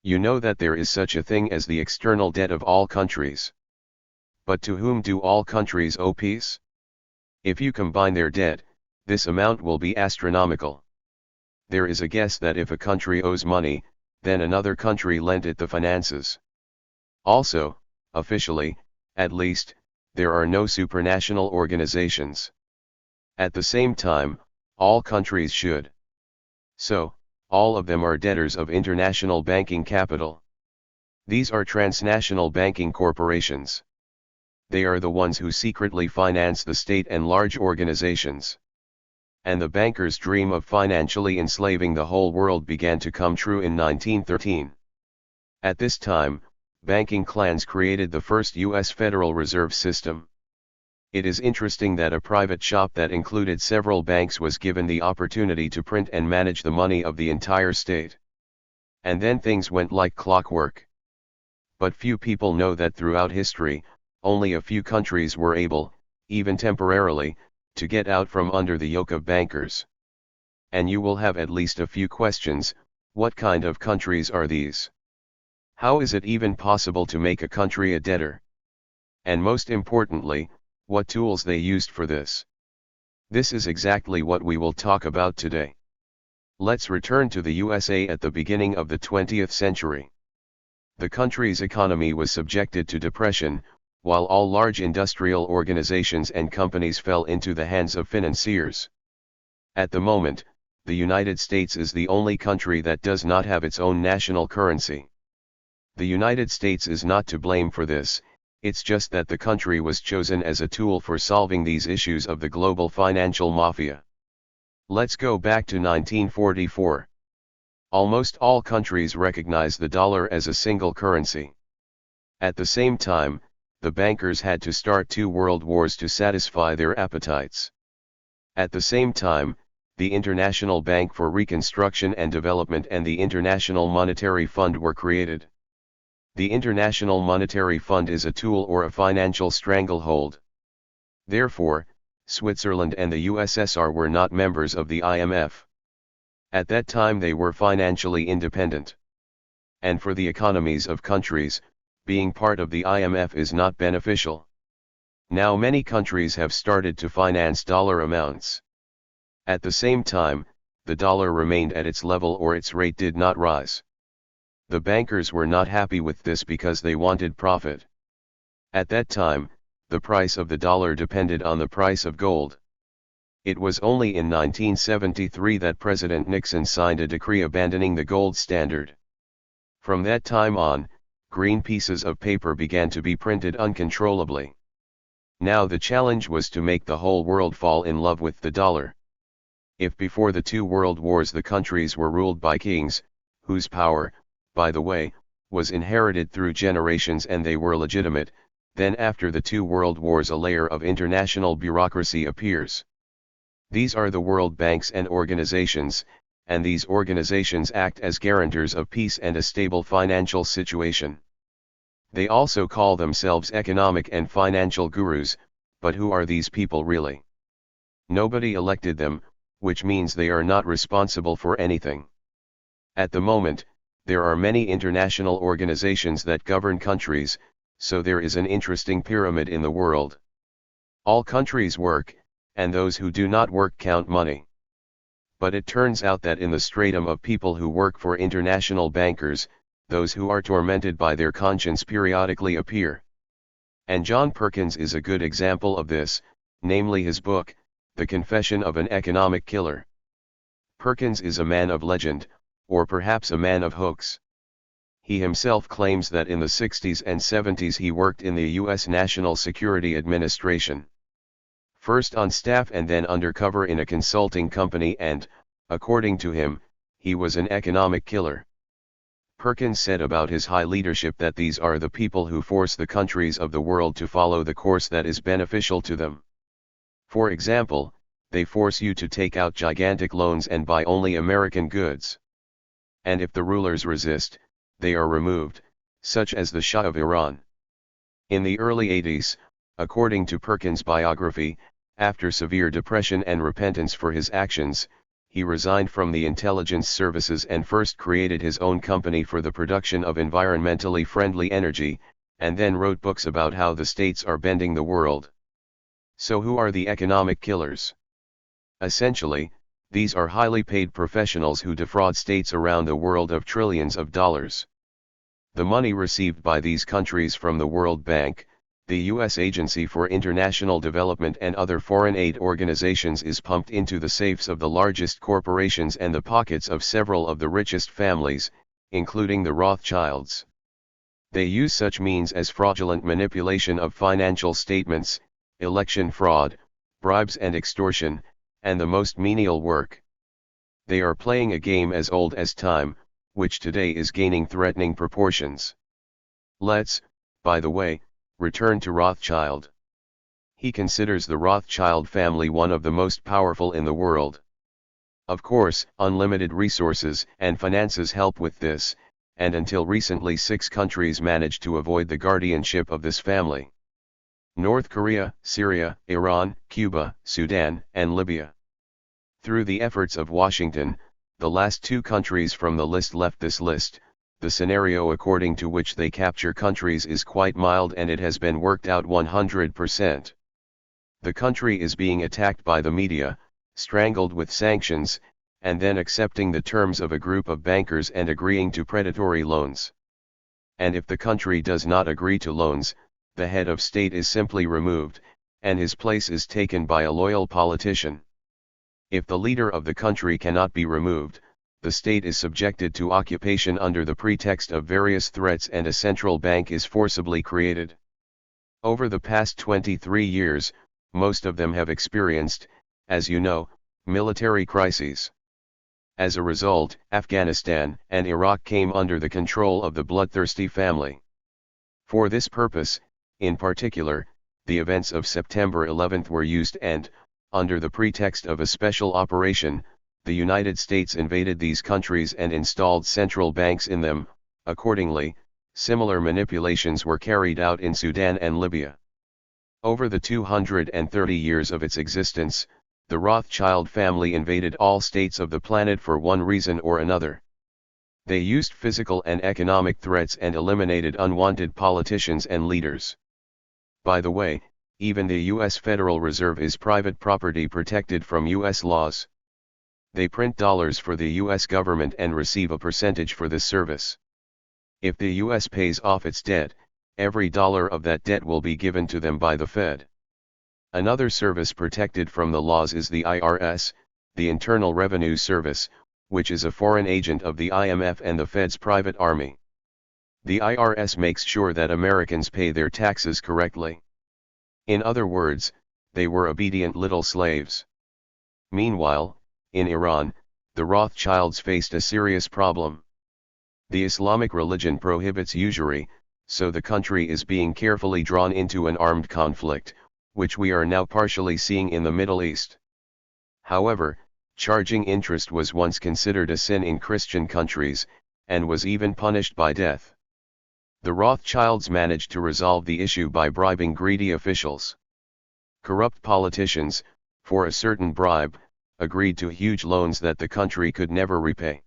You know that there is such a thing as the external debt of all countries. But to whom do all countries owe peace? If you combine their debt, this amount will be astronomical. There is a guess that if a country owes money, then another country lent it the finances. Also, officially, at least, there are no supranational organizations. At the same time, all countries should. So, all of them are debtors of international banking capital. These are transnational banking corporations. They are the ones who secretly finance the state and large organizations. And the bankers' dream of financially enslaving the whole world began to come true in 1913. At this time, banking clans created the first U.S. Federal Reserve System. It is interesting that a private shop that included several banks was given the opportunity to print and manage the money of the entire state. And then things went like clockwork. But few people know that throughout history, only a few countries were able, even temporarily, to get out from under the yoke of bankers. And you will have at least a few questions. What kind of countries are these? How is it even possible to make a country a debtor? And most importantly, what tools they used for this? This is exactly what we will talk about today. Let's return to the USA at the beginning of the 20th century. The country's economy was subjected to depression, while all large industrial organizations and companies fell into the hands of financiers. At the moment, the United States is the only country that does not have its own national currency. The United States is not to blame for this, it's just that the country was chosen as a tool for solving these issues of the global financial mafia. Let's go back to 1944. Almost all countries recognize the dollar as a single currency. At the same time, the bankers had to start 2 world wars to satisfy their appetites. At the same time, the International Bank for Reconstruction and Development and the International Monetary Fund were created. The International Monetary Fund is a tool or a financial stranglehold. Therefore, Switzerland and the USSR were not members of the IMF. At that time they were financially independent. And for the economies of countries, being part of the IMF is not beneficial. Now many countries have started to finance dollar amounts. At the same time, the dollar remained at its level or its rate did not rise. The bankers were not happy with this because they wanted profit. At that time, the price of the dollar depended on the price of gold. It was only in 1973 that President Nixon signed a decree abandoning the gold standard. From that time on, green pieces of paper began to be printed uncontrollably. Now the challenge was to make the whole world fall in love with the dollar. If before the 2 world wars the countries were ruled by kings, whose power, by the way, was inherited through generations and they were legitimate, then after the 2 world wars a layer of international bureaucracy appears. These are the world banks and organizations, and these organizations act as guarantors of peace and a stable financial situation. They also call themselves economic and financial gurus, but who are these people really? Nobody elected them, which means they are not responsible for anything. At the moment, there are many international organizations that govern countries, so there is an interesting pyramid in the world. All countries work, and those who do not work count money. But it turns out that in the stratum of people who work for international bankers, those who are tormented by their conscience periodically appear. And John Perkins is a good example of this, namely his book, The Confession of an Economic Killer. Perkins is a man of legend, or perhaps a man of hoax. He himself claims that in the 60s and 70s he worked in the U.S. National Security Administration. First on staff and then undercover in a consulting company and, according to him, he was an economic killer. Perkins said about his high leadership that these are the people who force the countries of the world to follow the course that is beneficial to them. For example, they force you to take out gigantic loans and buy only American goods. And if the rulers resist, they are removed, such as the Shah of Iran. In the early 80s, according to Perkins' biography, after severe depression and repentance for his actions, he resigned from the intelligence services and first created his own company for the production of environmentally friendly energy, and then wrote books about how the states are bending the world. So who are the economic killers? Essentially, these are highly paid professionals who defraud states around the world of trillions of dollars. The money received by these countries from the World Bank, the U.S. Agency for International Development and other foreign aid organizations is pumped into the safes of the largest corporations and the pockets of several of the richest families, including the Rothschilds. They use such means as fraudulent manipulation of financial statements, election fraud, bribes and extortion, and the most menial work. They are playing a game as old as time, which today is gaining threatening proportions. Let's, by the way, return to Rothschild. He considers the Rothschild family one of the most powerful in the world. Of course, unlimited resources and finances help with this, and until recently 6 countries managed to avoid the guardianship of this family: North Korea, Syria, Iran, Cuba, Sudan, and Libya. Through the efforts of Washington, the last 2 countries from the list left this list. The scenario according to which they capture countries is quite mild, and it has been worked out 100%. The country is being attacked by the media, strangled with sanctions, and then accepting the terms of a group of bankers and agreeing to predatory loans. And if the country does not agree to loans, the head of state is simply removed, and his place is taken by a loyal politician. If the leader of the country cannot be removed, the state is subjected to occupation under the pretext of various threats, and a central bank is forcibly created. Over the past 23 years, most of them have experienced, as you know, military crises. As a result, Afghanistan and Iraq came under the control of the bloodthirsty family. For this purpose, in particular, the events of September 11 were used, and, under the pretext of a special operation, the United States invaded these countries and installed central banks in them. Accordingly, similar manipulations were carried out in Sudan and Libya. Over the 230 years of its existence, the Rothschild family invaded all states of the planet for one reason or another. They used physical and economic threats and eliminated unwanted politicians and leaders. By the way, even the U.S. Federal Reserve is private property protected from U.S. laws. They print dollars for the U.S. government and receive a percentage for this service. If the U.S. pays off its debt, every dollar of that debt will be given to them by the Fed. Another service protected from the laws is the IRS, the Internal Revenue Service, which is a foreign agent of the IMF and the Fed's private army. The IRS makes sure that Americans pay their taxes correctly. In other words, they were obedient little slaves. Meanwhile, in Iran, the Rothschilds faced a serious problem. The Islamic religion prohibits usury, so the country is being carefully drawn into an armed conflict, which we are now partially seeing in the Middle East. However, charging interest was once considered a sin in Christian countries, and was even punished by death. The Rothschilds managed to resolve the issue by bribing greedy officials. Corrupt politicians, for a certain bribe, agreed to huge loans that the country could never repay.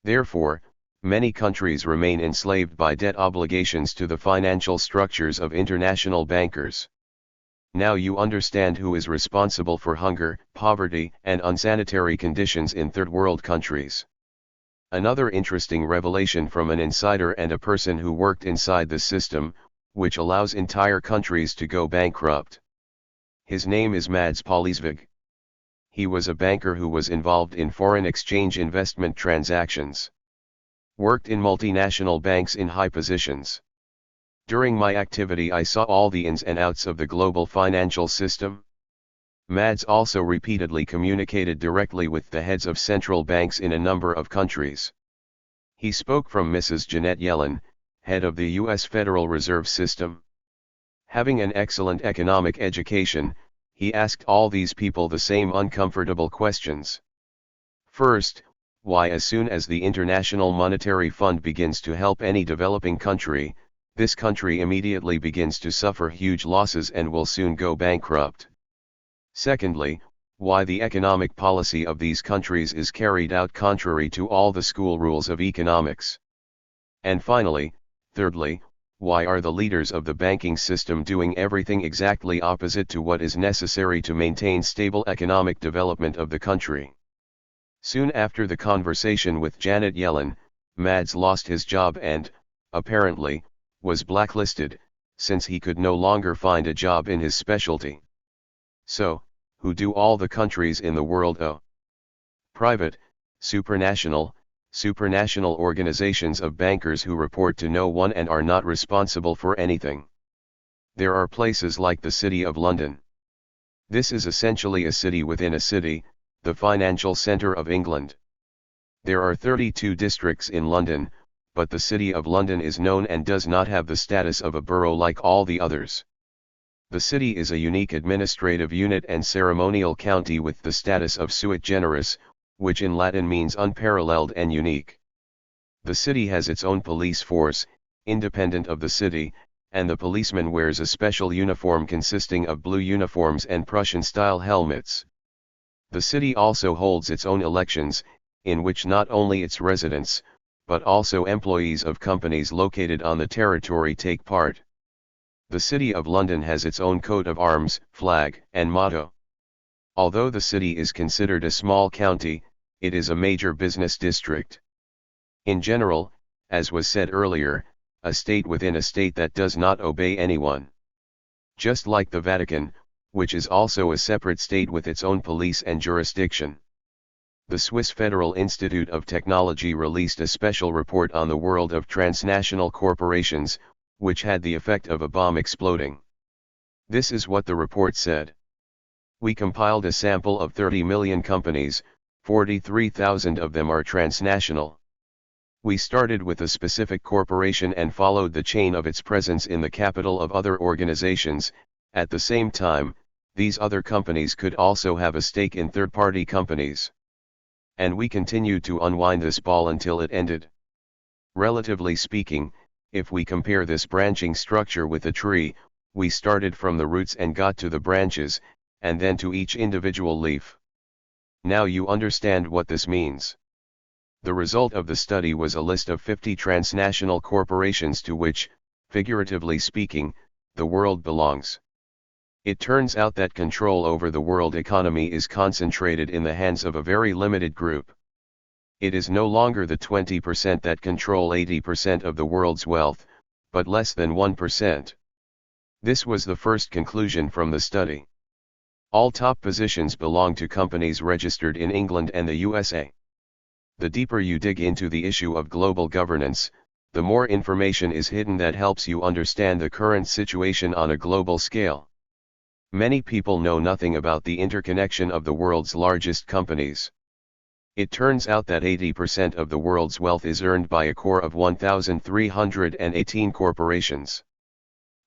Therefore, many countries remain enslaved by debt obligations to the financial structures of international bankers. Now you understand who is responsible for hunger, poverty, and unsanitary conditions in third world countries. Another interesting revelation from an insider and a person who worked inside the system, which allows entire countries to go bankrupt. His name is Mads Polisvig. He was a banker who was involved in foreign exchange investment transactions. Worked in multinational banks in high positions. During my activity I saw all the ins and outs of the global financial system. Mads also repeatedly communicated directly with the heads of central banks in a number of countries. He spoke from Mrs. Janet Yellen, head of the U.S. Federal Reserve System. Having an excellent economic education, he asked all these people the same uncomfortable questions. First, why as soon as the International Monetary Fund begins to help any developing country, this country immediately begins to suffer huge losses and will soon go bankrupt? Secondly, why the economic policy of these countries is carried out contrary to all the school rules of economics. And finally, thirdly, why are the leaders of the banking system doing everything exactly opposite to what is necessary to maintain stable economic development of the country? Soon after the conversation with Janet Yellen, Mads lost his job and, apparently, was blacklisted, since he could no longer find a job in his specialty. So, who do all the countries in the world owe? Private, supranational organizations of bankers who report to no one and are not responsible for anything. There are places like the City of London. This is essentially a city within a city, the financial centre of England. There are 32 districts in London, but the City of London is known and does not have the status of a borough like all the others. The city is a unique administrative unit and ceremonial county with the status of sui generis, which in Latin means unparalleled and unique. The city has its own police force, independent of the city, and the policeman wears a special uniform consisting of blue uniforms and Prussian-style helmets. The city also holds its own elections, in which not only its residents, but also employees of companies located on the territory take part. The City of London has its own coat of arms, flag, and motto. Although the city is considered a small county, it is a major business district. In general, as was said earlier, a state within a state that does not obey anyone. Just like the Vatican, which is also a separate state with its own police and jurisdiction. The Swiss Federal Institute of Technology released a special report on the world of transnational corporations, which had the effect of a bomb exploding. This is what the report said. We compiled a sample of 30 million companies, 43,000 of them are transnational. We started with a specific corporation and followed the chain of its presence in the capital of other organizations. At the same time, these other companies could also have a stake in third-party companies. And we continued to unwind this ball until it ended. Relatively speaking, if we compare this branching structure with a tree, we started from the roots and got to the branches, and then to each individual leaf. Now you understand what this means. The result of the study was a list of 50 transnational corporations to which, figuratively speaking, the world belongs. It turns out that control over the world economy is concentrated in the hands of a very limited group. It is no longer the 20% that control 80% of the world's wealth, but less than 1%. This was the first conclusion from the study. All top positions belong to companies registered in England and the USA. The deeper you dig into the issue of global governance, the more information is hidden that helps you understand the current situation on a global scale. Many people know nothing about the interconnection of the world's largest companies. It turns out that 80% of the world's wealth is earned by a core of 1,318 corporations.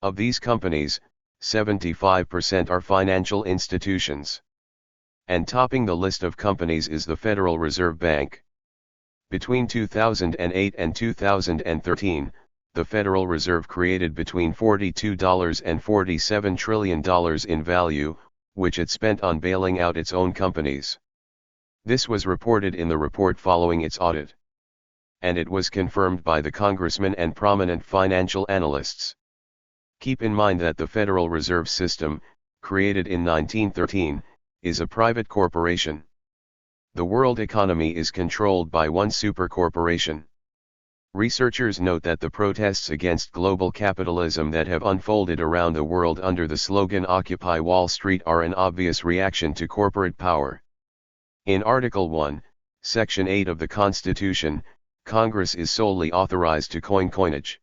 Of these companies, 75% are financial institutions. And topping the list of companies is the Federal Reserve Bank. Between 2008 and 2013, the Federal Reserve created between $42 and $47 trillion in value, which it spent on bailing out its own companies. This was reported in the report following its audit. And it was confirmed by the congressmen and prominent financial analysts. Keep in mind that the Federal Reserve System, created in 1913, is a private corporation. The world economy is controlled by one supercorporation. Researchers note that the protests against global capitalism that have unfolded around the world under the slogan Occupy Wall Street are an obvious reaction to corporate power. In Article 1, Section 8 of the Constitution, Congress is solely authorized to coin coinage,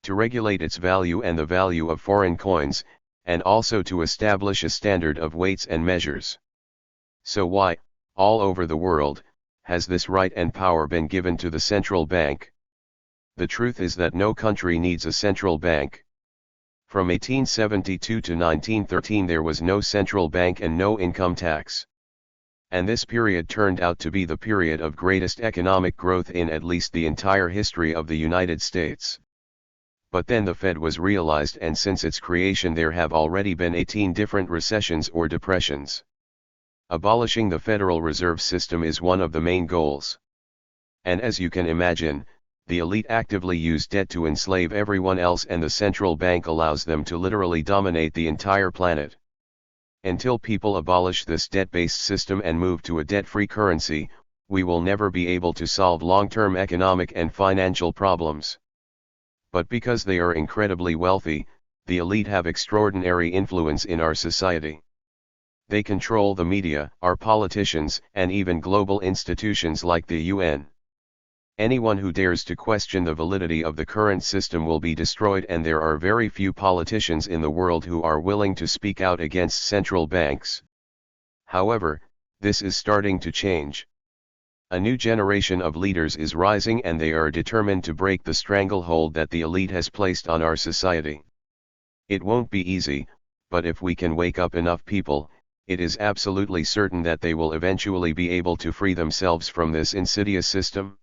to regulate its value and the value of foreign coins, and also to establish a standard of weights and measures. So why, all over the world, has this right and power been given to the central bank? The truth is that no country needs a central bank. From 1872 to 1913 there was no central bank and no income tax. And this period turned out to be the period of greatest economic growth in at least the entire history of the United States. But then the Fed was realized, and since its creation there have already been 18 different recessions or depressions. Abolishing the Federal Reserve System is one of the main goals. And as you can imagine, the elite actively use debt to enslave everyone else, and the central bank allows them to literally dominate the entire planet. Until people abolish this debt-based system and move to a debt-free currency, we will never be able to solve long-term economic and financial problems. But because they are incredibly wealthy, the elite have extraordinary influence in our society. They control the media, our politicians, and even global institutions like the UN. Anyone who dares to question the validity of the current system will be destroyed, and there are very few politicians in the world who are willing to speak out against central banks. However, this is starting to change. A new generation of leaders is rising, and they are determined to break the stranglehold that the elite has placed on our society. It won't be easy, but if we can wake up enough people, it is absolutely certain that they will eventually be able to free themselves from this insidious system.